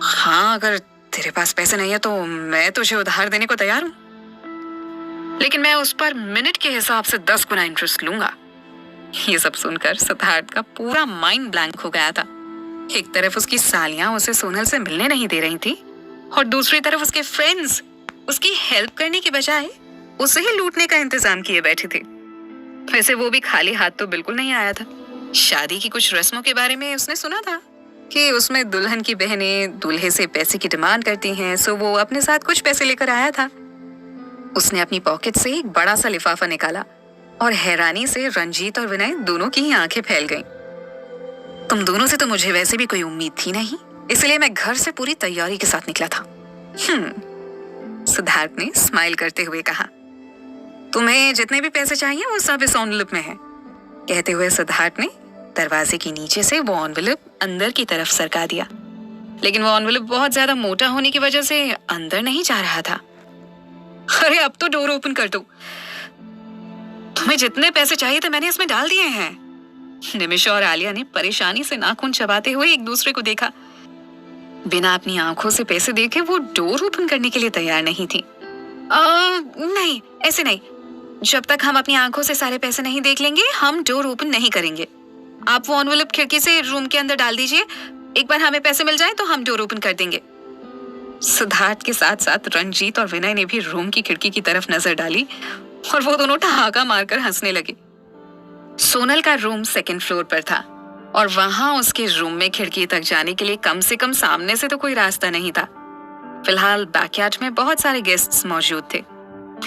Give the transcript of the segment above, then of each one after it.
हाँ, अगर तेरे पास पैसे नहीं है तो मैं तुझे उधार देने को तैयार हूँ, लेकिन मैं उस पर मिनट के हिसाब से 10 गुना इंटरेस्ट लूंगा। ये सब सुनकर सिद्धार्थ का पूरा माइंड ब्लैंक हो गया था। एक तरफ उसकी सालियां उसे सोनल से मिलने नहीं दे रही थी और दूसरी तरफ उसके फ्रेंड्स उसकी हेल्प करने के बजाय उसे ही लूटने का इंतजाम किए बैठे थे। वैसे वो भी खाली हाथ तो बिल्कुल नहीं आया था। शादी की कुछ रस्मों के बारे में उसने सुना था कि उसमें दुल्हन की बहनें दूल्हे से पैसे की डिमांड करती हैं, सो वो अपने साथ कुछ पैसे लेकर आया था। उसने अपनी पॉकेट से एक बड़ा सा लिफाफा निकाला और हैरानी से रंजीत और विनय दोनों की ही आंखें फैल गईं। तुम दोनों से तो मुझे वैसे भी कोई उम्मीद थी नहीं, इसलिए मैं घर से पूरी तैयारी के साथ निकला था। सिद्धार्थ ने स्माइल करते हुए कहा, तुम्हें जितने भी पैसे चाहिए वो सब इस एनवेलप में है। कहते हुए सिद्धार्थ ने दरवाजे के नीचे से वो एनवेलप अंदर की तरफ सरका दिया, लेकिन वो एनवेलप बहुत ज्यादा मोटा होने की वजह से अंदर नहीं जा रहा था। अरे अब तो डोर ओपन कर दो, तुम्हें जितने पैसे चाहिए थे मैंने इसमें डाल दिए हैं। निमिषा और आलिया ने परेशानी से नाखून चबाते हुए एक दूसरे को देखा। बिना अपनी आंखों से पैसे देखे वो डोर ओपन करने के लिए तैयार नहीं थी। नहीं, ऐसे नहीं, जब तक हम अपनी आंखों से सारे पैसे नहीं देख लेंगे हम डोर ओपन नहीं करेंगे। आप वो एनवेलप खिड़की से रूम के अंदर डाल दीजिए, एक बार हमें पैसे मिल जाए तो हम डोर ओपन कर देंगे। सिद्धार्थ के साथ साथ रंजीत और विनय ने भी रूम की खिड़की की तरफ नजर डाली और वो दोनों ठहाका मारकर हंसने लगे। सोनल का रूम 2nd फ्लोर पर था और वहां उसके रूम में खिड़की तक जाने के लिए कम से कम सामने से तो कोई रास्ता नहीं था। फिलहाल बैकयार्ड में बहुत सारे गेस्ट्स मौजूद थे,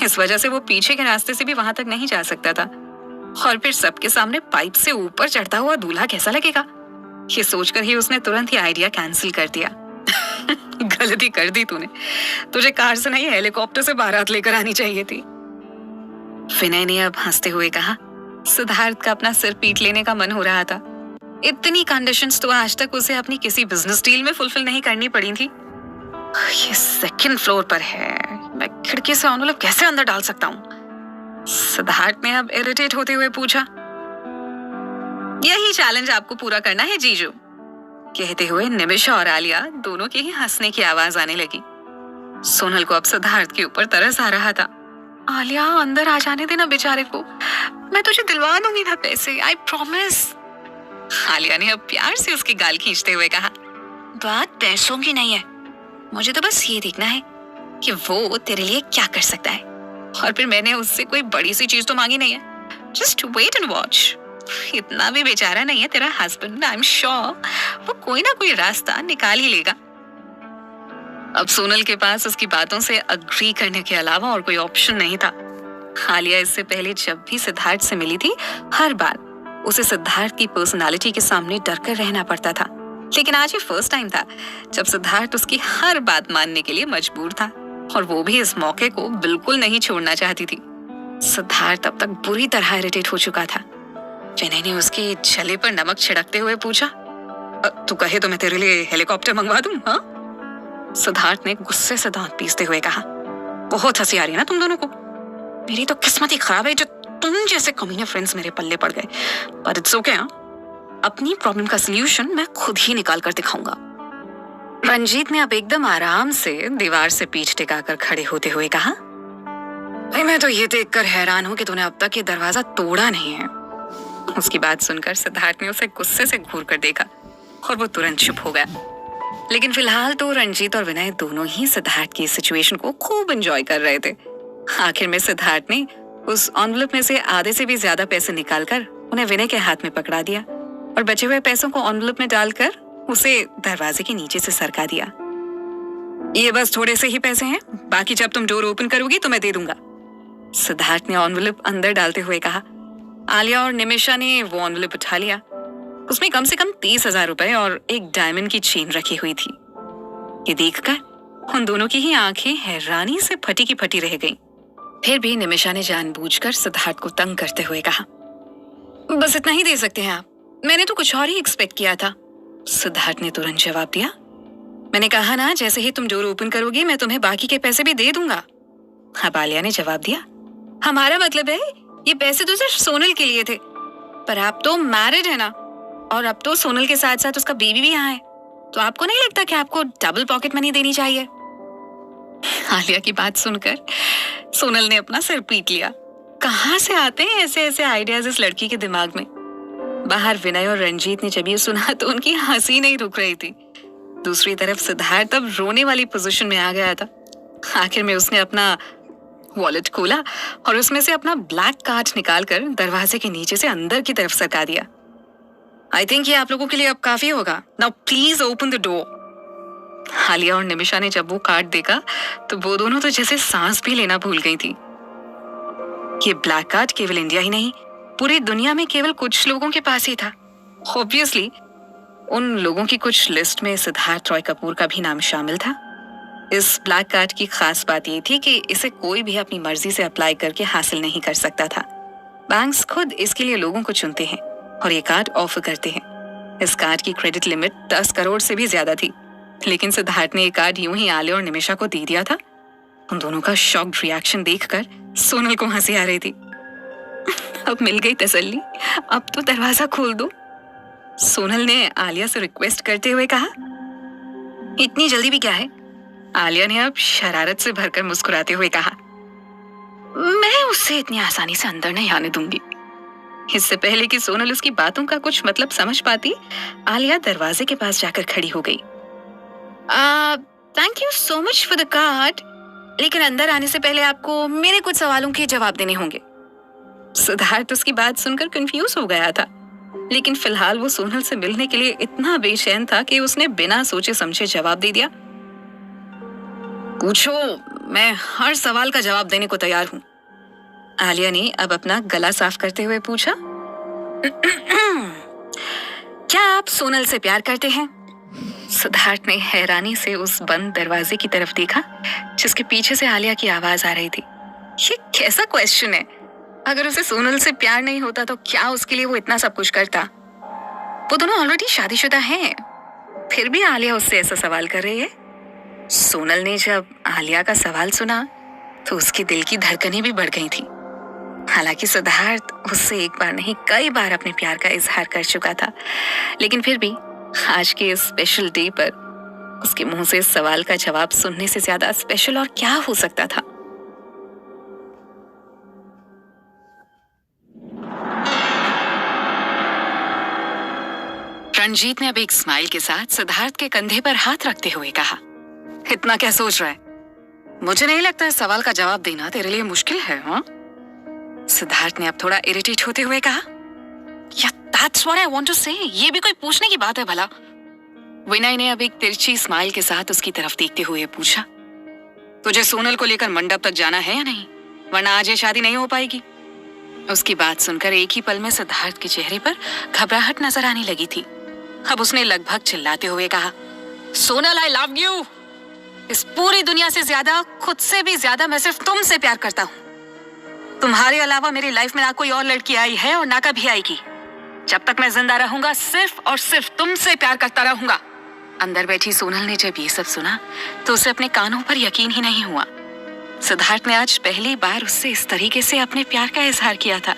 इस वजह से वो पीछे के रास्ते से भी वहां तक नहीं जा सकता था। और फिर सबके सामने पाइप से ऊपर चढ़ता हुआ दूल्हा कैसा लगेगा, ये सोचकर ही उसने तुरंत ही आइडिया कैंसिल कर दिया। गलती कर दी तूने, तुझे कार से नहीं हेलीकॉप्टर से बारात लेकर आनी चाहिए थी। विनय ने अब हंसते हुए कहा। सिद्धार्थ का अपना सिर पीट लेने का मन हो रहा था। इतनी कंडीशंस तो आज तक उसे अपनी किसी बिजनेस डील में फुलफिल नहीं करनी पड़ी थी। ये 2nd फ्लोर पर है, मैं खिड़की से एनवेलप कैसे अंदर डाल सकता हूँ? सिद्धार्थ ने अब इरिटेट होते हुए पूछा। यही चैलेंज आपको पूरा करना है जीजू। कहते हुए निमिषा और आलिया दोनों के ही हंसने की आवाज आने लगी। सोनल को अब सिद्धार्थ के ऊपर तरस आ रहा था। आलिया अंदर आ जाने देना बेचारे को, मैं तुझे दिलवा दूंगी ना पैसे, आई प्रॉमिस। आलिया ने अब प्यार से उसकी गाल खींचते हुए कहा, बात पैसों की नहीं है, मुझे तो बस ये देखना है कि वो तेरे लिए क्या कर सकता है, और फिर मैंने उससे कोई बड़ी सी चीज तो मांगी नहीं है। Just wait and watch. इतना भी बेचारा नहीं है तेरा हस्बैंड, आई एम श्योर वो कोई ना कोई रास्ता निकाल ही लेगा। अब सोनल के पास उसकी बातों से अग्री करने के अलावा और कोई ऑप्शन नहीं था। आलिया इससे पहले जब भी सिद्धार्थ से मिली थी, हर बार उसे सिद्धार्थ की पर्सनालिटी के सामने डर कर रहना पड़ता था, लेकिन आज ये फर्स्ट टाइम था जब सिद्धार्थ उसकी हर बात मानने के लिए मजबूर था, और वो भी इस मौके को बिल्कुल नहीं छोड़ना चाहती थी। सिद्धार्थ अब तक बुरी तरह इरिटेट हो चुका था। विनय ने उसके छले पर नमक छिड़कते हुए पूछा, तू कहे तो मैं तेरे लिए हेलीकॉप्टर मंगवा दूं? हाँ? सिद्धार्थ ने गुस्से से दांत पीसते हुए कहा। बहुत हंसी आ रही है ना तुम दोनों को? मेरी तो किस्मत ही खराब है जो तुम जैसे कमीने फ्रेंड्स मेरे पल्ले पड़ गए, पर इट्स ओके। अपनी प्रॉब्लम का सलूशन मैं खुद ही निकाल कर दिखाऊंगा। रंजीत ने अब एकदम आराम से दीवार से पीठ टिकाकर खड़े होते हुए कहा, भाई मैं तो ये देखकर हैरान हूं कि तूने अब तक ये दरवाजा तोड़ा नहीं है। उसकी बात सुनकर सिद्धार्थ ने उसे गुस्से से घूर कर देखा और वो तुरंत चुप हो गया। लेकिन फिलहाल तो रंजीत और विनय दोनों ही सिद्धार्थ की सिचुएशन को खूब एंजॉय कर रहे थे। आखिर में सिद्धार्थ ने उस एनवेलप में से आधे से भी ज्यादा पैसे निकालकर उन्हें विनय के हाथ में पकड़ा दिया और बचे हुए पैसों को एनवेलप में डालकर उसे दरवाजे के नीचे से सरका दिया। ये बस थोड़े से ही पैसे हैं, बाकी जब तुम डोर ओपन करोगी तो मैं दे दूंगा। सिद्धार्थ ने एनवेलप अंदर डालते हुए कहा। आलिया और निमिषा ने वो एनवेलप उठा लिया। उसमें कम से कम 30,000 रुपए और एक डायमंड की चेन रखी हुई थी। ये देखकर उन दोनों की ही आंखें हैरानी से फटी की फटी रह गईं। फिर भी निमिषा ने जानबूझकर सिद्धार्थ को तंग करते हुए कहा, बस इतना ही दे सकते हैं आप, मैंने तो कुछ और ही एक्सपेक्ट किया था। सिद्धार्थ ने तुरंत जवाब दिया, मैंने कहा ना जैसे ही तुम डोर ओपन करोगे मैं तुम्हें बाकी के पैसे भी दे दूंगा। अब आलिया ने जवाब दिया, हमारा मतलब है ये पैसे तो सिर्फ सोनल के लिए थे, पर आप तो मैरिड है ना, और अब तो सोनल के साथ साथ उसका बेबी भी यहाँ है, तो आपको नहीं लगता कि आपको डबल पॉकेट मनी देनी चाहिए? आलिया की बात सुनकर सोनल ने अपना सिर पीट लिया। कहाँ से आते हैं ऐसे ऐसे आइडियाज इस लड़की के दिमाग में? बाहर विनय और रंजीत ने जब ये सुना तो उनकी हंसी नहीं रुक रही थी। दूसरी तरफ सिद्धार्थ अब रोने वाली पोजीशन में आ गया था। आखिर में उसने अपना वॉलेट खोला और उसमें से अपना ब्लैक कार्ड निकालकर दरवाजे के नीचे से अंदर की तरफ सरका दिया। आई थिंक ये आप लोगों के लिए अब काफी होगा। Now please open the door. Alia और निमिषा ने जब वो कार्ड देखा तो वो दोनों तो जैसे सांस भी लेना भूल गई थी। ये ब्लैक कार्ड केवल इंडिया ही नहीं, पूरी दुनिया में केवल कुछ लोगों के पास ही था। ऑब्वियसली उन लोगों की कुछ लिस्ट में सिद्धार्थ रॉय कपूर का भी नाम शामिल था। इस ब्लैक कार्ड की खास बात ये थी कि इसे कोई भी अपनी मर्जी से अप्लाई करके हासिल नहीं कर सकता था। बैंक्स खुद इसके लिए लोगों को चुनते हैं और ये कार्ड ऑफर करते हैं। इस कार्ड की क्रेडिट लिमिट 10 करोड़ से भी ज्यादा थी, लेकिन सिद्धार्थ ने ये कार्ड यूं ही आलिया और निमिषा को दे दिया था। उन दोनों का शॉक्ड रिएक्शन देखकर सोनल को हंसी आ रही थी। अब मिल गई तसल्ली, अब तो दरवाजा खोल दो, सोनल ने आलिया से रिक्वेस्ट करते हुए कहा। इतनी जल्दी भी क्या है? आलिया ने अब शरारत से भरकर मुस्कुराते हुए कहा। मैं उससे इतनी आसानी से अंदर नहीं आने दूंगी। इससे पहले कि सोनल उसकी बातों का कुछ मतलब समझ पाती, आलिया दरवाजे के पास जाकर खड़ी हो गई। Thank you so much for the card, लेकिन अंदर आने से पहले आपको मेरे कुछ सवालों के जवाब देने होंगे। सिद्धार्थ उसकी बात सुनकर कंफ्यूज हो गया था, लेकिन फिलहाल वो सोनल से मिलने के लिए इतना बेचैन था कि उसने बिना सोचे समझे जवाब दे दिया। पूछो, मैं हर सवाल का जवाब देने को तैयार हूं। आलिया ने अब अपना गला साफ करते हुए पूछा। क्या आप सोनल से प्यार करते हैं? सिद्धार्थ ने हैरानी से उस बंद दरवाजे की तरफ देखा जिसके पीछे से आलिया की आवाज आ रही थी। ये कैसा क्वेश्चन है? अगर उसे सोनल से प्यार नहीं होता तो क्या उसके लिए वो इतना सब कुछ करता? वो दोनों ऑलरेडी शादीशुदा हैं, फिर भी आलिया उससे ऐसा सवाल कर रही है। सोनल ने जब आलिया का सवाल सुना तो उसके दिल की धड़कनें भी बढ़ गई थी। हालांकि सिद्धार्थ उससे एक बार नहीं कई बार अपने प्यार का इजहार कर चुका था, लेकिन फिर भी आज के इस स्पेशल डे पर उसके मुंह से इस सवाल का जवाब सुनने से ज्यादा स्पेशल और क्या हो सकता था। रंजीत ने अब एक स्माइल के साथ सिद्धार्थ के कंधे पर हाथ रखते हुए कहा। इतना क्या सोच रहा है? मुझे नहीं लगता इस सवाल का जवाब देना तेरे लिए मुश्किल है। हाँ? सिद्धार्थ ने अब थोड़ा इरिटेट होते हुए कहा। That's what I want to say. ये भी कोई पूछने की बात है भला? विनय ने अब एक तिरछी स्माइल के साथ उसकी तरफ देखते हुए पूछा। तुझे सोनल को लेकर मंडप तक जाना है या नहीं? वरना आज ये शादी नहीं हो पाएगी। उसकी बात सुनकर एक ही पल में सिद्धार्थ के चेहरे पर घबराहट नजर आने लगी थी। अब उसने लगभग चिल्लाते हुए कहा, सोनल आई लव यू। इस पूरी दुनिया से ज्यादा, खुद से भी ज्यादा मैं सिर्फ तुमसे प्यार करता हूँ। तुम्हारे अलावा मेरी लाइफ में ना कोई और लड़की आई है और ना कभी आएगी। जब तक मैं जिंदा रहूंगा सिर्फ और सिर्फ तुमसे प्यार करता रहूंगा। अंदर बैठी सोनल ने जब ये सब सुना तो उसे अपने कानों पर यकीन ही नहीं हुआ। सिद्धार्थ ने आज पहली बार उससे इस तरीके से अपने प्यार का इजहार किया था।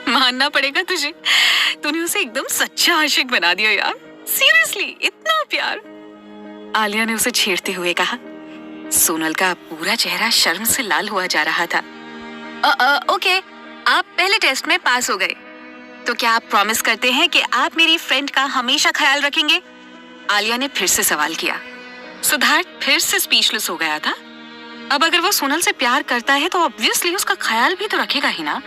मानना पड़ेगा तुझे, तूने उसे एकदम सच्चा आशिक बना दिया यार। सीरियसली, इतना प्यार। आलिया ने उसे छेड़ते हुए कहा। सोनल का पूरा चेहरा शर्म से लाल हुआ जा रहा था। ओके, आप पहले टेस्ट में पास हो गए, तो क्या आप प्रॉमिस करते हैं कि आप मेरी फ्रेंड का हमेशा ख्याल रखेंगे? आलिया ने फिर से सवाल किया। सिद्धार्थ फिर से स्पीचलेस हो गया था। अब अगर वो सोनल से प्यार करता है तो ऑब्वियसली उसका ख्याल भी तो रखेगा ही ना।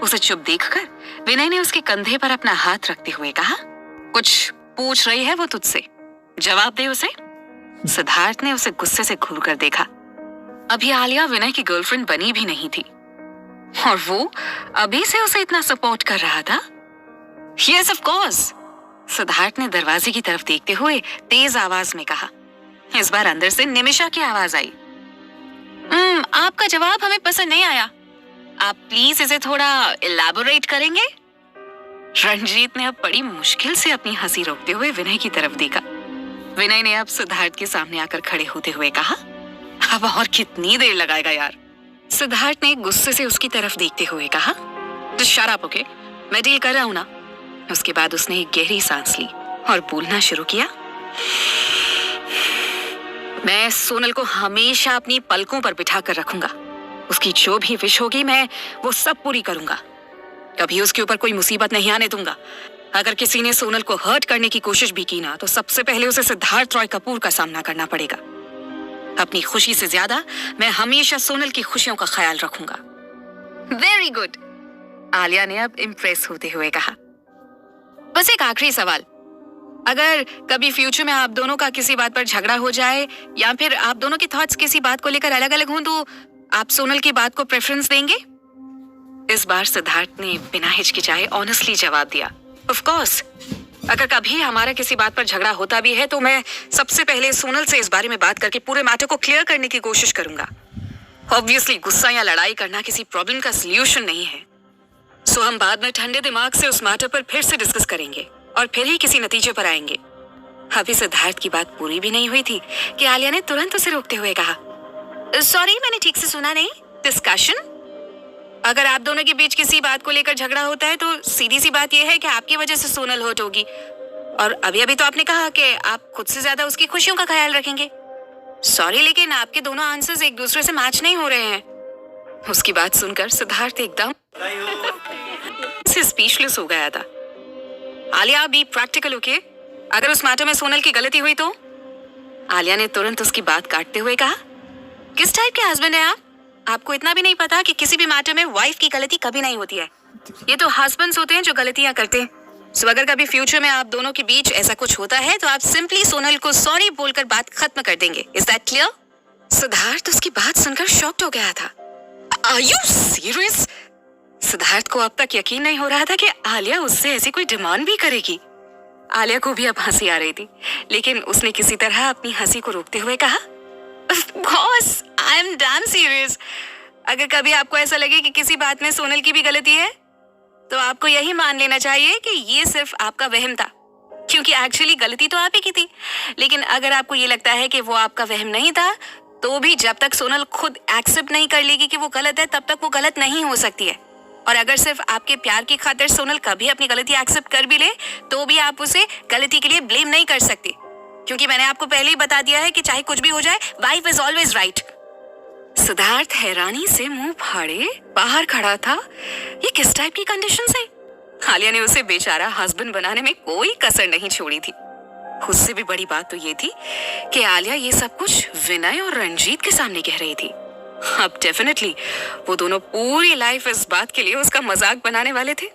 उसे चुप देखकर विनय ने उसके कंधे पर अपना हाथ रखते हुए कहा, कुछ पूछ रही है वो तुझसे, जवाब दे उसे। सिद्धार्थ ने उसे गुस्से से घूर कर देखा। अभी आलिया विनय की गर्लफ्रेंड बनी भी नहीं थी और वो अभी से उसे इतना सपोर्ट कर रहा था। यस ऑफ कोर्स, सिद्धार्थ ने दरवाजे की तरफ देखते हुए तेज आवाज में कहा। इस बार अंदर से निमिषा की आवाज आई। आपका जवाब हमें पसंद नहीं आया, आप प्लीज इसे थोड़ा इलैबोरेट करेंगे? रंजीत ने अब बड़ी मुश्किल से अपनी हंसी रोकते हुए विनय की तरफ देखा। विनय ने अब सिद्धार्थ के सामने आकर खड़े होते हुए कहा, अब और कितनी देर लगाएगा यार? सिद्धार्थ ने गुस्से से उसकी तरफ देखते हुए कहा, तो शट अप, ओके, मैं डील कर रहा हूं ना। उसके बाद उसने एक गहरी सांस ली और बोलना शुरू किया। मैं सोनल को हमेशा अपनी पलकों पर बिठा कर रखूंगा। उसकी जो भी विश होगी मैं वो सब पूरी करूंगा। कभी उसके ऊपर कोई मुसीबत नहीं आने दूंगा। अगर किसी ने सोनल को हर्ट करने की कोशिश भी की ना, तो सबसे पहले उसे सिद्धार्थ रॉय कपूर का सामना करना पड़ेगा। अपनी खुशी से ज्यादा मैं हमेशा सोनल की खुशियों का ख्याल रखूंगा। वेरी गुड, आलिया ने अब इम्प्रेस होते हुए कहा। बस एक आखिरी सवाल, अगर कभी फ्यूचर में आप दोनों का किसी बात पर झगड़ा हो जाए या फिर आप दोनों के थॉट्स किसी बात को लेकर अलग अलग हों, तो आप सोनल की बात को प्रेफरेंस देंगे? इस बार सिद्धार्थ ने बिना हिचकिचाए ऑनेस्टली जवाब दिया। ऑफ कोर्स, अगर कभी हमारा किसी बात पर झगड़ा होता भी है तो मैं सबसे पहले सोनल से इस बारे में बात करके पूरे मैटर को क्लियर करने की कोशिश करूंगा। ऑब्वियसली गुस्सा या लड़ाई करना किसी प्रॉब्लम का सॉल्यूशन नहीं है। सो हम बाद में ठंडे दिमाग से उस मैटर पर फिर से डिस्कस करेंगे और फिर ही किसी नतीजे पर आएंगे। अभी सिद्धार्थ की बात पूरी भी नहीं हुई थी कि आलिया ने तुरंत उसे रोकते हुए कहा, सॉरी मैंने ठीक से सुना नहीं। डिस्कशन? अगर आप दोनों के बीच किसी बात को लेकर झगड़ा होता है तो सीधी सी बात यह है कि आपकी वजह से सोनल हर्ट होगी। और अभी अभी तो आपने कहा कि आप खुद से ज्यादा उसकी खुशियों का ख्याल रखेंगे। सॉरी, लेकिन आपके दोनों आंसर्स एक दूसरे से मैच नहीं हो रहे हैं। उसकी बात सुनकर सिद्धार्थ एकदम स्पीचलेस हो गया था। Alia, be practical, okay? अगर उस मैटर में सोनल की गलती हुई तो? आलिया ने तुरंत उसकी बात काटते हुए कहा, किस टाइप के हस्बैंड हैं आप? आपको इतना भी नहीं पता कि किसी भी मैटर में वाइफ की गलती कभी नहीं होती है। ये तो हस्बैंड्स होते हैं जो गलतियां करते हैं। सो अगर कभी फ्यूचर में आप दोनों के बीच ऐसा कुछ होता है तो आप सिंपली सोनल को सॉरी बोलकर बात खत्म कर देंगे। Is that clear? सिद्धार्थ उसकी बात सुनकर शॉक्ड हो गया था। Are you serious? सिद्धार्थ को अब तक यकीन नहीं हो रहा था कि आलिया उससे ऐसी कोई डिमांड भी करेगी। आलिया को भी अब हंसी आ रही थी, लेकिन उसने किसी तरह अपनी हंसी को रोकते हुए कहा, Of course, I am damn serious. अगर कभी आपको ऐसा लगे कि किसी बात में सोनल की भी गलती है, तो आपको यही मान लेना चाहिए कि ये सिर्फ आपका वहम था, क्योंकि एक्चुअली गलती तो आप ही की थी। लेकिन अगर आपको ये लगता है कि वो आपका वहम नहीं था, तो भी जब तक सोनल खुद एक्सेप्ट नहीं कर लेगी कि वो गलत है, तब तक वो गलत नहीं हो सकती है। और अगर सिर्फ आपके प्यार की खातिर सोनल कभी अपनी गलती एक्सेप्ट कर भी ले, तो भी आप उसे गलती के लिए ब्लेम नहीं कर सकते, क्योंकि मैंने आपको पहले ही बता दिया है कि चाहे कुछ भी हो जाए, wife is always right. Siddharth हैरानी से मुंह फाड़े बाहर खड़ा था। ये किस टाइप की कंडीशंस है? आलिया ने उसे बेचारा हस्बैंड बनाने में कोई कसर नहीं छोड़ी थी। उससे भी बड़ी बात तो ये थी कि आलिया ये सब कुछ विनय और रंजीत के सामने कह रही थी। अब डेफिनेटली वो दोनों पूरी लाइफ इस बात के लिए उसका मजाक बनाने वाले थे,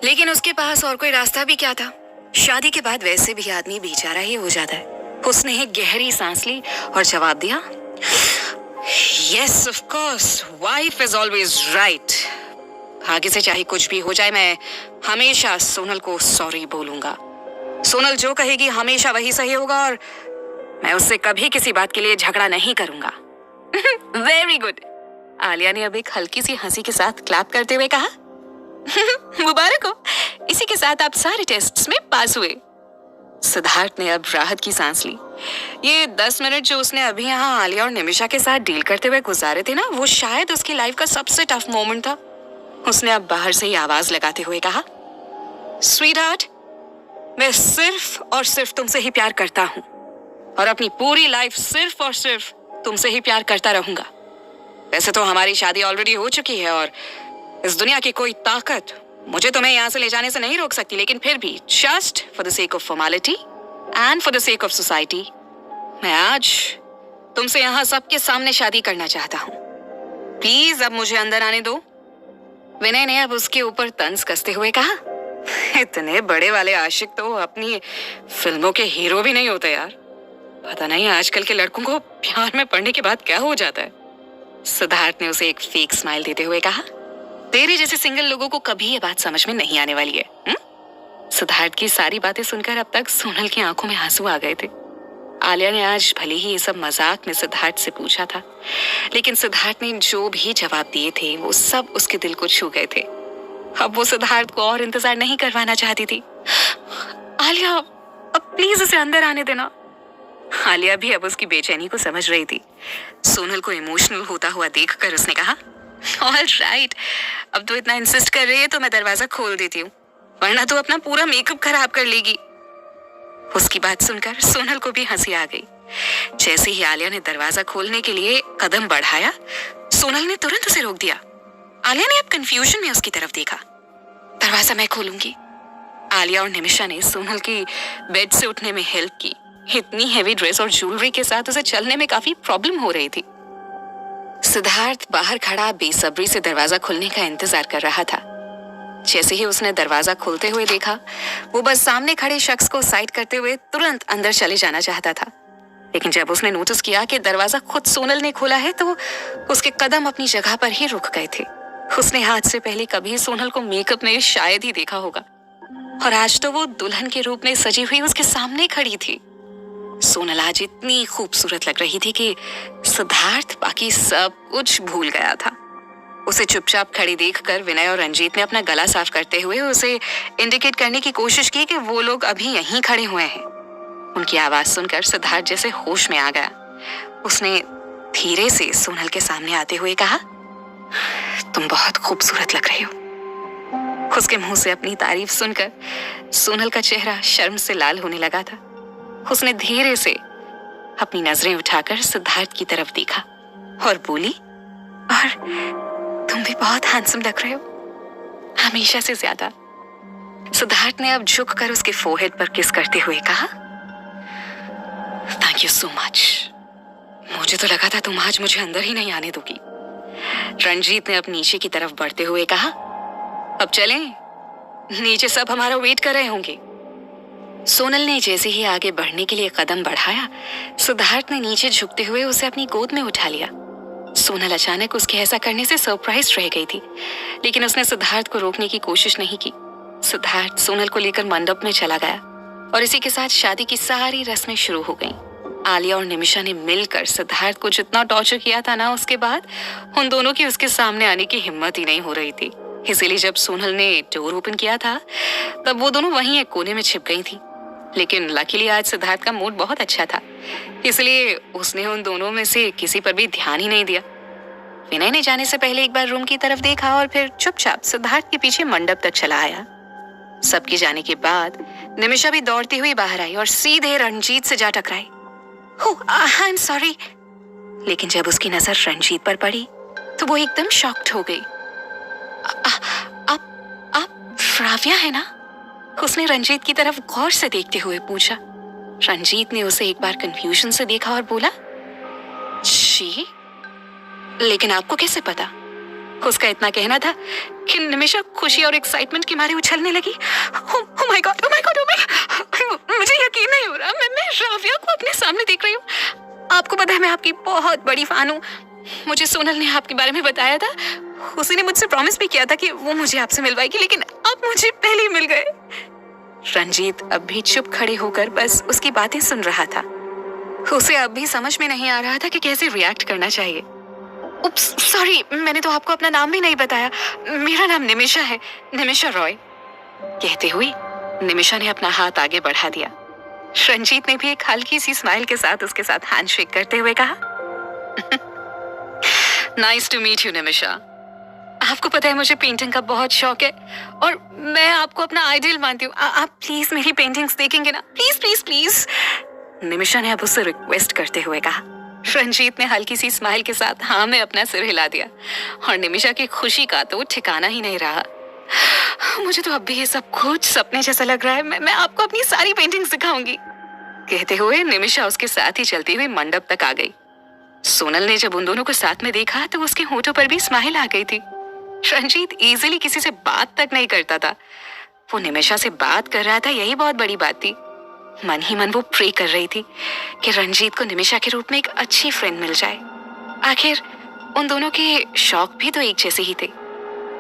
लेकिन उसके पास और कोई रास्ता भी क्या था? शादी के बाद वैसे भी आदमी बेचारा ही हो जाता है। उसने एक गहरी सांस ली और जवाब दिया, yes of course, wife is always right. आगे से चाहे कुछ भी हो जाए, मैं हमेशा सोनल को सॉरी बोलूंगा। सोनल जो कहेगी हमेशा वही सही होगा और मैं उससे कभी किसी बात के लिए झगड़ा नहीं करूंगा। वेरी गुड, आलिया ने अब एक हल्की सी हंसी के साथ क्लैप करते हुए कहा, मुबारक हो, इसी के साथ आप सारे टेस्ट्स में पास हुए। सिद्धार्थ ने अब राहत की सांस ली। ये 10 मिनट जो उसने अभी यहाँ आलिया और निमिषा के साथ डील करते हुए गुजारे थे ना, वो शायद उसकी लाइफ का सबसे टफ मोमेंट था। उसने अब बाहर से ही आवाज लगाते हुए कहा, स्वीटहार्ट, मैं सिर्फ और सिर्फ तुमसे ही प्यार करता हूँ और अपनी पूरी लाइफ सिर्फ और सिर्फ तुमसे ही प्यार करता रहूंगा। वैसे तो हमारी शादी ऑलरेडी हो चुकी है और इस दुनिया की कोई ताकत मुझे तुम्हें यहाँ से ले जाने से नहीं रोक सकती, लेकिन फिर भी just for the sake of formality and for the sake of society मैं आज तुमसे यहाँ सबके सामने शादी करना चाहता हूँ। प्लीज अब मुझे अंदर आने दो। विनय ने अब उसके ऊपर तंज कसते हुए कहा, इतने बड़े वाले आशिक तो अपनी फिल्मों के हीरो भी नहीं होते यार। पता नहीं आजकल के लड़कों को प्यार में पड़ने के बाद क्या हो जाता है। सिद्धार्थ ने उसे एक फेक स्माइल देते हुए कहा, तेरे जैसे सिंगल लोगों को कभी ये बात समझ में नहीं आने वाली है। सिद्धार्थ की सारी बातें सुनकर अब तक सोनल की आंखों में आंसू आ गए थे। आलिया ने आज भले ही ये सब मजाक में सिद्धार्थ से पूछा था, लेकिन सिद्धार्थ ने जो भी जवाब दिए थे वो सब उसके दिल को छू गए थे। अब वो सिद्धार्थ को और इंतजार नहीं करवाना चाहती थी। आलिया, अब प्लीज उसे अंदर आने देना। आलिया भी अब उसकी बेचैनी को समझ रही थी। सोनल को इमोशनल होता हुआ देखकर उसने कहा, ऑल राइट, अब तो इतना इंसिस्ट कर रही है तो मैं दरवाजा खोल देती हूँ, वरना तो अपना पूरा मेकअप खराब कर लेगी। उसकी बात सुनकर सोनल को भी हंसी आ गई। जैसे ही आलिया ने दरवाजा खोलने के लिए कदम बढ़ाया, सोनल ने तुरंत उसे रोक दिया। आलिया ने अब कंफ्यूजन में उसकी तरफ देखा। दरवाजा मैं खोलूंगी। आलिया और निमिषा ने सोनल की बेड से उठने में हेल्प की। इतनी हेवी ड्रेस और ज्वेलरी के साथ उसे चलने में काफी प्रॉब्लम हो रही थी। सिद्धार्थ बाहर खड़ा बेसब्री से दरवाजा खुलने का इंतजार कर रहा था। जैसे ही उसने दरवाजा खोलते हुए देखा, वो बस सामने खड़े शख्स को साइड करते हुए तुरंत अंदर चले जाना चाहता था। लेकिन जब उसने नोटिस किया कि दरवाजा खुद सोनल ने खोला है, तो उसके कदम अपनी जगह पर ही रुक गए थे। उसने आज से पहले कभी सोनल को मेकअप में शायद ही देखा होगा, और आज तो वो दुल्हन के रूप में सजी हुई उसके सामने खड़ी थी। सोनल आज इतनी खूबसूरत लग रही थी कि सिद्धार्थ बाकी सब कुछ भूल गया था। उसे चुपचाप खड़ी देखकर विनय और रंजीत ने अपना गला साफ करते हुए उसे इंडिकेट करने की कोशिश की कि वो लोग अभी यहीं खड़े हुए हैं। उनकी आवाज सुनकर सिद्धार्थ जैसे होश में आ गया। उसने धीरे से सोनल के सामने आते हुए कहा, तुम बहुत खूबसूरत लग रही हो। उसके मुंह से अपनी तारीफ सुनकर सोनल का चेहरा शर्म से लाल होने लगा था। उसने धीरे से अपनी नजरें उठाकर सिद्धार्थ की तरफ देखा और बोली, और तुम भी बहुत हैंडसम लग रहे हो, हमेशा से ज्यादा। सिद्धार्थ ने अब झुककर उसके फोरहेड पर किस करते हुए कहा, थैंक यू सो मच। मुझे तो लगा था तुम आज मुझे अंदर ही नहीं आने दोगी। रंजीत ने अब नीचे की तरफ बढ़ते हुए कहा, अब चलें, नीचे सब हमारा वेट कर रहे होंगे। सोनल ने जैसे ही आगे बढ़ने के लिए कदम बढ़ाया, सिद्धार्थ ने नीचे झुकते हुए उसे अपनी गोद में उठा लिया। सोनल अचानक उसके ऐसा करने से सरप्राइज रह गई थी, लेकिन उसने सिद्धार्थ को रोकने की कोशिश नहीं की। सिद्धार्थ सोनल को लेकर मंडप में चला गया और इसी के साथ शादी की सारी रस्में शुरू हो गईं। आलिया और निमिषा ने मिलकर सिद्धार्थ को जितना टॉर्चर किया था ना, उसके बाद उन दोनों की उसके सामने आने की हिम्मत ही नहीं हो रही थी। इसीलिए जब सोनल ने डोर ओपन किया था, तब वो दोनों वहीं एक कोने में छिप गई थी। लेकिन लकीली आज सिद्धार्थ का मूड बहुत अच्छा था, इसलिए उसने उन दोनों में से किसी पर भी ध्यान ही नहीं दिया। विनय ने जाने से पहले एक बार रूम की तरफ देखा और फिर चुपचाप सिद्धार्थ के पीछे मंडप तक चला आया। सबके जाने के बाद निमिषा भी दौड़ती हुई बाहर आई और सीधे रंजीत से जा टकराई। I am sorry. लेकिन जब उसकी नजर रंजीत पर पड़ी तो वो एकदम शॉक्ड हो गई। आप राव्या है ना? उसने रंजीत की तरफ गौर से देखते हुए पूछा। रंजीत ने उसे एक बार कंफ्यूजन से देखा और बोला, जी, लेकिन आपको कैसे पता? उसका इतना कहना था कि निमिषा खुशी और एक्साइटमेंट के मारे उछलने लगी। Oh my God, oh my God, oh my God! मुझे यकीन नहीं हो रहा, मैं राव्या को अपने सामने देख रही हूँ। आपको पता है मैं आपकी बहुत बड़ी फैन हूँ। मुझे सोनल ने आपके बारे में बताया था। उसी ने मुझसे प्रॉमिस भी किया था कि वो मुझे आपसे मिलवाएगी, लेकिन आप मुझे पहले ही मिल गए। रंजीत अब भी चुप खड़े होकर बस उसकी बातें सुन रहा था। उसे अब भी समझ में नहीं आ रहा था कि कैसे रिएक्ट करना चाहिए। उप्स, सॉरी, मैंने तो आपको अपना नाम भी नहीं बताया। मेरा नाम निमिषा है, निमिषा रॉय। कहते हुए निमिषा ने अपना हाथ आगे बढ़ा दिया। रंजीत ने भी एक हल्की सी स्माइल के साथ उसके साथ हैंडशेक करते हुए कहा, nice to meet you Nimisha. आपको पता है मुझे पेंटिंग का बहुत शौक है और मैं आपको अपना आइडियल मानती हूँ। आप प्लीज मेरी पेंटिंग्स देखेंगे ना? Please please please. निमिषा ने अब उससे रिक्वेस्ट करते हुए कहा। रंजीत ने हल्की सी स्माइल के साथ हाँ में अपना सिर हिला दिया और निमिषा की खुशी का तो ठिकाना ही नहीं रहा। मुझे तो अब भी ये सब कुछ सपने जैसा लग रहा है। मैं आपको अपनी सारी पेंटिंग्स दिखाऊंगी। कहते हुए निमिषा उसके साथ ही चलती हुई मंडप तक आ गई। सोनल ने जब उन दोनों को साथ में देखा तो उसके होठों पर भी स्माइल आ गई थी। रंजीत इजीली किसी से बात तक नहीं करता था। वो निमिषा से बात कर रहा था, यही बहुत बड़ी बात थी। मन ही मन वो प्रे कर रही थी कि रंजीत को निमिषा के रूप में एक अच्छी फ्रेंड मिल जाए। आखिर उन दोनों के शौक भी तो एक जैसे ही थे,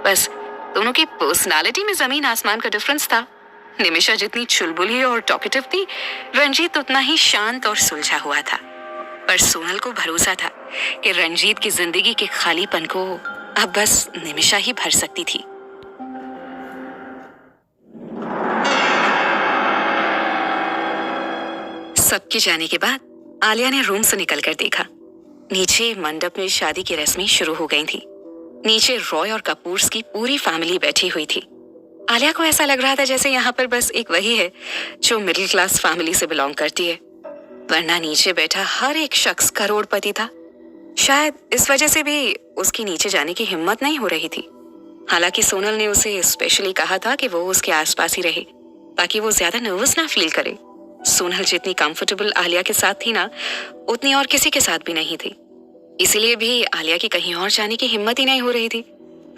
बस दोनों की पर्सनालिटी में जमीन आसमान का डिफरेंस था। निमिषा जितनी चुलबुली और टॉकेटिव थी, रंजीत उतना ही शांत और सुलझा हुआ था। पर सोनल को भरोसा था कि रंजीत की जिंदगी के खालीपन को अब बस निमिषा ही भर सकती थी। सबके जाने के बाद आलिया ने रूम से निकलकर देखा। नीचे मंडप में शादी की रस्में शुरू हो गई थी। नीचे रॉय और कपूर्स की पूरी फैमिली बैठी हुई थी। आलिया को ऐसा लग रहा था जैसे यहाँ पर बस एक वही है जो मिडिल क्लास फैमिली से बिलोंग करती है, वरना नीचे बैठा हर एक शख्स करोड़पति था। शायद इस वजह से भी उसकी नीचे जाने की हिम्मत नहीं हो रही थी। हालांकि सोनल ने उसे स्पेशली कहा था कि वो उसके आसपास ही रहे ताकि वो ज्यादा नर्वस ना फील करे। सोनल जितनी कंफर्टेबल आलिया के साथ थी ना, उतनी और किसी के साथ भी नहीं थी। इसीलिए भी आलिया की कहीं और जाने की हिम्मत ही नहीं हो रही थी।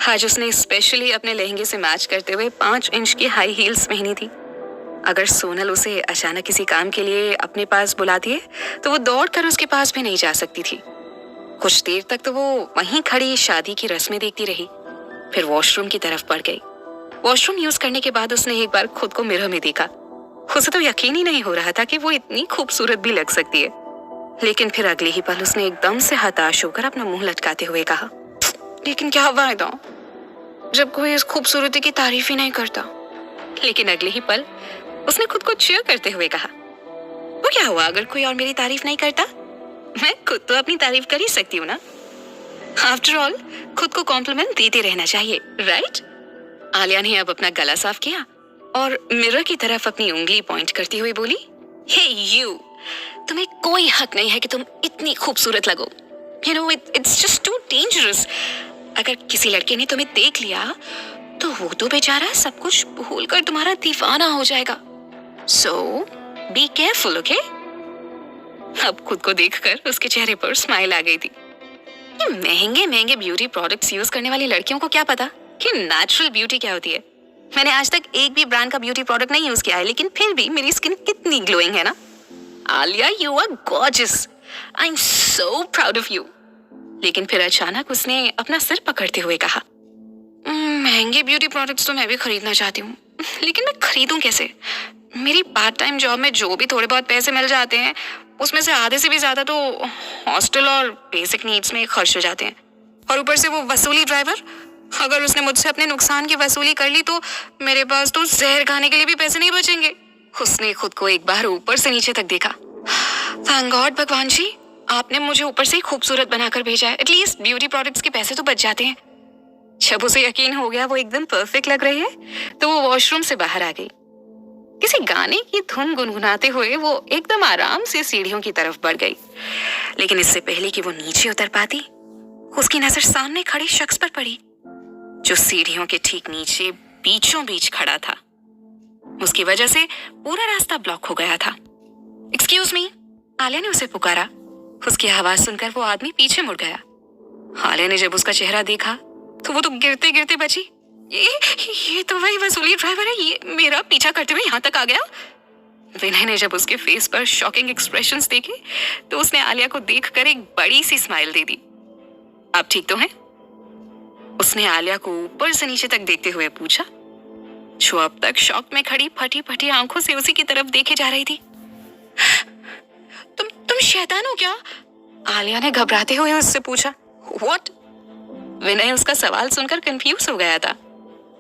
आज उसने स्पेशली अपने लहंगे से मैच करते हुए 5 इंच की हाई हील्स पहनी थी। अगर सोनल उसे अचानक किसी काम के लिए अपने पास बुलाती है तो वो दौड़कर उसके पास भी नहीं जा सकती थी। कुछ देर तक तो वो वहीं खड़ी शादी की रस्में देखती रही, फिर वॉशरूम की तरफ बढ़ गई। वॉशरूम यूज करने के बाद उसने एक बार खुद को मिरर में देखा। उसे तो यकीन ही नहीं हो रहा था कि वो इतनी खूबसूरत भी लग सकती है। लेकिन फिर अगले ही पल उसने एकदम से हताश होकर अपना मुंह लटकाते हुए कहा, लेकिन क्या फायदा जब कोई इस खूबसूरती की तारीफ ही नहीं करता। लेकिन अगले ही पल उसने खुद को चीयर करते हुए कहा, वो क्या हुआ अगर कोई और मेरी तारीफ नहीं करता? मैं खुद तो अपनी तारीफ कर ही सकती हूँ ना। आफ्टर ऑल खुद को कॉम्प्लीमेंट देते रहना चाहिए, राइट? आलिया ने अब अपना गला साफ किया और मिरर की तरफ अपनी उंगली पॉइंट करती हुई बोली, हे यू, तुम्हें कोई हक नहीं है कि तुम इतनी खूबसूरत लगो। You know it's just too dangerous. अगर किसी लड़के ने तुम्हें देख लिया तो वो तो बेचारा सब कुछ भूलकर तुम्हारा दीवाना हो जाएगा। सो बी केयरफुल, ओके? अब खुद को देखकर उसके चेहरे पर स्माइल आ गई थी। ये महंगे महंगे ब्यूटी प्रोडक्ट्स यूज करने वाली लड़कियों को क्या पता कि नेचुरल ब्यूटी क्या होती है। मैंने आज तक एक भी ब्रांड का ब्यूटी प्रोडक्ट नहीं यूज किया है, लेकिन फिर भी मेरी स्किन कितनी ग्लोइंग है ना। Alia, you are gorgeous. I am so proud of you. लेकिन फिर अचानक उसने अपना सिर पकड़ते हुए कहा, महंगे ब्यूटी प्रोडक्ट्स तो मैं भी खरीदना चाहती हूँ, लेकिन मैं खरीदूं कैसे? मेरी पार्ट टाइम जॉब में जो भी थोड़े बहुत पैसे मिल जाते हैं उसमें से आधे से भी ज्यादा तो हॉस्टल और बेसिक नीड्स में खर्च हो जाते हैं। और ऊपर से वो वसूली ड्राइवर, अगर उसने मुझसे अपने नुकसान की वसूली कर ली तो मेरे पास तो जहर खाने के लिए भी पैसे नहीं बचेंगे। उसने खुद को एक बार ऊपर से नीचे तक देखा। थैंक गॉड भगवान जी, आपने मुझे ऊपर से ही खूबसूरत बनाकर भेजा है। एटलीस्ट ब्यूटी प्रोडक्ट्स के पैसे तो बच जाते हैं। जब उसे यकीन हो गया वो एकदम परफेक्ट लग रही है तो वो वॉशरूम से बाहर आ गई। किसी गाने की धुन गुनगुनाते हुए वो एकदम आराम से सीढ़ियों की तरफ बढ़ गई। लेकिन इससे पहले कि वो नीचे उतर पाती, उसकी नजर सामने खड़े शख्स पर पड़ी जो सीढ़ियों के ठीक नीचे बीचों बीच खड़ा था। उसकी वजह से पूरा रास्ता ब्लॉक हो गया था। एक्सक्यूज मी, आलिया ने उसे पुकारा। उसकी आवाज सुनकर वो आदमी पीछे मुड़ गया। आलिया ने जब उसका चेहरा देखा तो वो तो गिरते गिरते बची। ये तो वही वसूली ड्राइवर है, ये मेरा पीछा करते हुए यहाँ तक आ गया। विनय ने जब उसके फेस पर शॉकिंग एक्सप्रेशंस देखे तो उसने आलिया को देखकर एक बड़ी सी स्माइल दे दी। आप ठीक तो हैं? उसने आलिया को ऊपर से नीचे तक देखते हुए पूछा, जो अब तक शॉक में खड़ी फटी फटी आंखों से उसी की तरफ देखे जा रही थी। तुम शैतान हो क्या? आलिया ने घबराते हुए उससे पूछा। व्हाट? विनय उसका सवाल सुनकर कंफ्यूज हो गया था।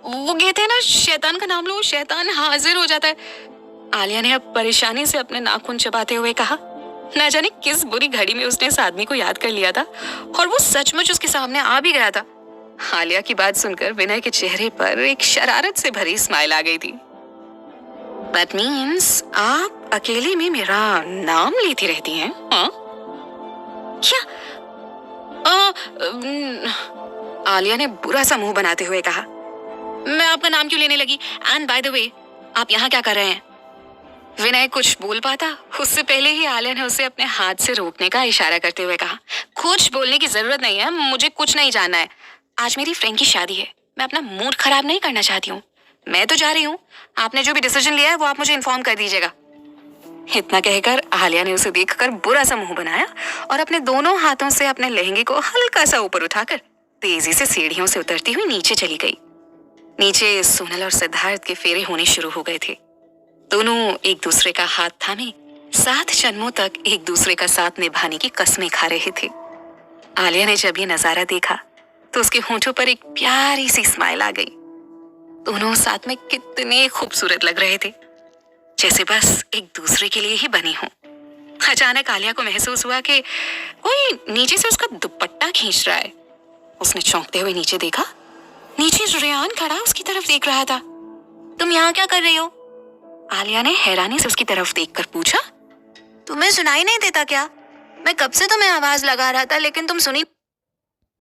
वो कहते हैं ना, शैतान का नाम लो शैतान हाजिर हो जाता है। आलिया ने अब परेशानी से अपने नाखून चबाते हुए कहा। ना जाने किस बुरी घड़ी में उसने इस आदमी को याद कर लिया था और वो सचमुच उसके सामने आ भी गया था। आलिया की बात सुनकर विनय के चेहरे पर एक शरारत से भरी स्माइल आ गई थी। That means आप अकेले में मेरा नाम लेती रहती हैं, हाँ? क्या? आलिया ने बुरा सा मुंह बनाते हुए कहा, मैं आपका नाम क्यों लेने लगी? एंड बाय द वे, आप यहाँ क्या कर रहे हैं? विनय कुछ बोल पाता उससे पहले ही आलिया ने उसे अपने हाथ से रोकने का इशारा करते हुए कहा, कुछ बोलने की जरूरत नहीं है, मुझे कुछ नहीं जानना है। आज मेरी फ्रेंड की शादी है, मैं अपना मूड खराब नहीं करना चाहती हूँ। मैं तो जा रही हूँ, आपने जो भी डिसीजन लिया है वो आप मुझे इन्फॉर्म कर दीजिएगा। इतना कहकर आलिया ने उसे देखकर बुरा सा मुंह बनाया और अपने दोनों हाथों से अपने लहंगे को हल्का सा ऊपर उठाकर तेजी से सीढ़ियों से उतरती हुई नीचे चली गई। नीचे सोनल और सिद्धार्थ के फेरे होने शुरू हो गए थे। दोनों एक दूसरे का हाथ थामे 7 जन्मों तक एक दूसरे का साथ निभाने की कस्में खा रहे थे। आलिया ने जब ये नजारा देखा तो उसके होंठों पर एक प्यारी सी स्माइल आ गई। दोनों साथ में कितने खूबसूरत लग रहे थे, जैसे बस एक दूसरे के लिए ही बनी हो। अचानक आलिया को महसूस हुआ कि कोई नीचे से उसका दुपट्टा खींच रहा है। उसने चौंकते हुए नीचे देखा। नीचे रेयान खड़ा उसकी तरफ देख रहा था। तुम यहाँ क्या कर रही हो? आलिया ने हैरानी से उसकी तरफ देखकर पूछा। तुम्हें सुनाई नहीं देता क्या? मैं कब से तुम्हें आवाज लगा रहा था लेकिन तुम सुनी